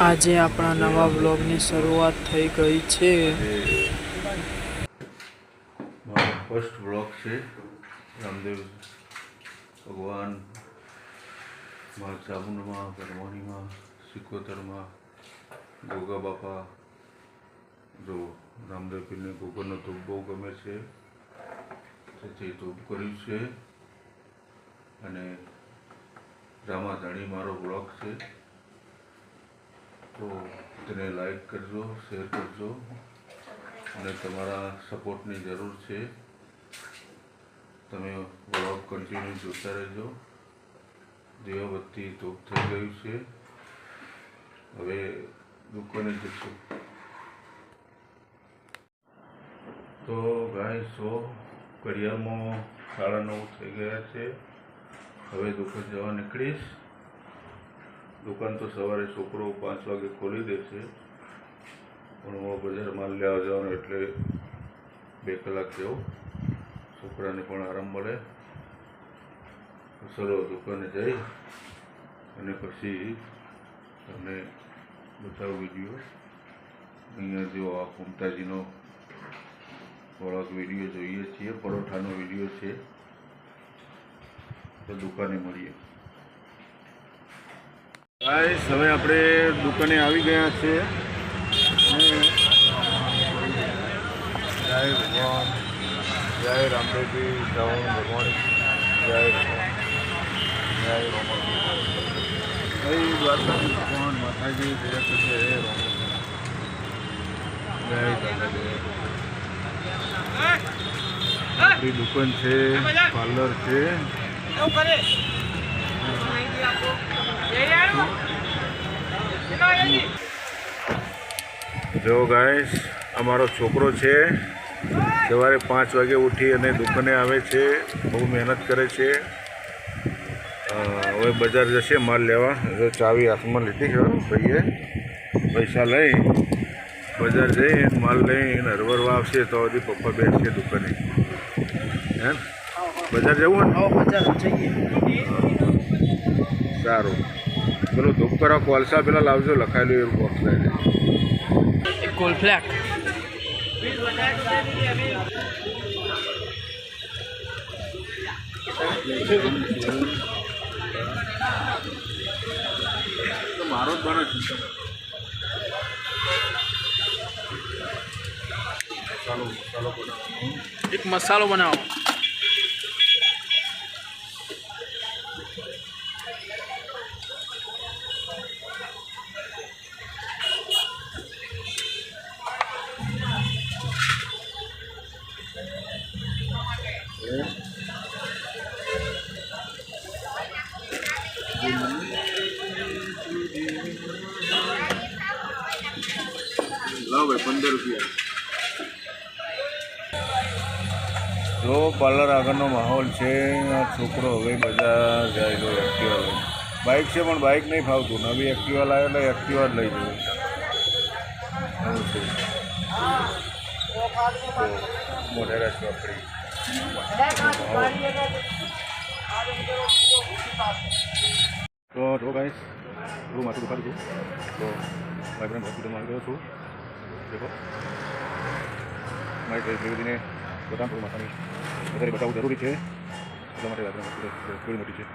આજે આપણા નવા વ્લોગની શરૂઆત થઈ ગઈ છે। મારો ફર્સ્ટ વ્લોગ છે રામદેવ ભગવાન મારા ચામુંડમાં ભરવાણીમાં સિકોતરમાં ગોગા બાપા જો રામદેવ પીરને ગોગરનો ધૂપ બહુ ગમે છે તેથી ધૂપ કર્યું છે અને રામાધાણી મારો વ્લોગ છે તો તેને લાઈક કરજો શેર કરજો અને તમારા સપોર્ટની જરૂર છે। તમે વ્લોગ કન્ટિન્યુ જોતા રહેજો। દીવાબત્તી ધૂપ થઈ ગયું છે, હવે દુકાને જશું। તો ગાઈસ ઘડિયાળમાં 9:30 થઈ ગયા છે, હવે દુકાન જવા નીકળીશ। દુકાન તો સવારે છોકરો 5 વાગે ખોલી દેશે, પણ હું બજાર માલ લેવા જવાનો એટલે 2 કલાક જેવો છોકરાને પણ આરામ મળે। ચલો દુકાને જઈ અને પછી તમને બતાવું વિડીયો। અહીંયા જો આ કુમતાજીનો થોડોક વિડીયો જોઈએ છીએ, પરોઠાનો વિડીયો છે, તો દુકાને મળીએ। ગાઈસ હવે આપણે દુકાને આવી ગયા છે। જય ભગવાન, જય રામદેવજી, શ્રાવણ ભગવાન, જય ભગવાન, જય રોમા, જય દ્વારકાધીશ ભગવાન માતાજી, જય જય રોમા, જય દાદાજી। આપણી દુકાન છે, પાર્લર છે। જો ગાઈસ અમારો છોકરો છે, સવારે 5 વાગે ઉઠી અને દુકાને આવે છે, બહુ મહેનત કરે છે। હવે બજાર જશે માલ લેવા। હવે ચાવી હાથમાં લીધી છે ભાઈએ, પૈસા લઈ બજાર જઈ માલ લઈને હરવરવા આવશે તો હજી પપ્પા બેસશે દુકાને। એમ બજાર જવું ને? બજાર જઈએ। સારું, પેલું ધૂપ કરવા કોલસા પેલા લાવજો, લખાયેલું એવું બોક્સ લઈ લેજો। એક કોલફ્લેક મારો જ બને છે। એક મસાલો બનાવો। લાવ ભાઈ 15 રૂપિયા। જો પાર્લર આગળનો માહોલ છે। આ છોકરો હવે બજાર જાય તો એક્ટિવા લઈ, બાઇક છે પણ બાઇક નહીં ફાવતું, નવી એક્ટિવા લાવે એટલે એક્ટિવા જ લઈ જવું એવું છે। મોઢેરા ચોકડી તો જો ગાઈસ હું માથું દુખાડું છું તો વાઇબ્રન્ટ હોસ્પિટલમાં આવી ગયો છું। દેખો મારી ત્રિવેદીને બધાને થોડું માથાની વધારે બતાવવું જરૂરી છે, એટલા માટે વાઇબ્રન્ટ હોસ્પિટલ થોડી મોટી છે।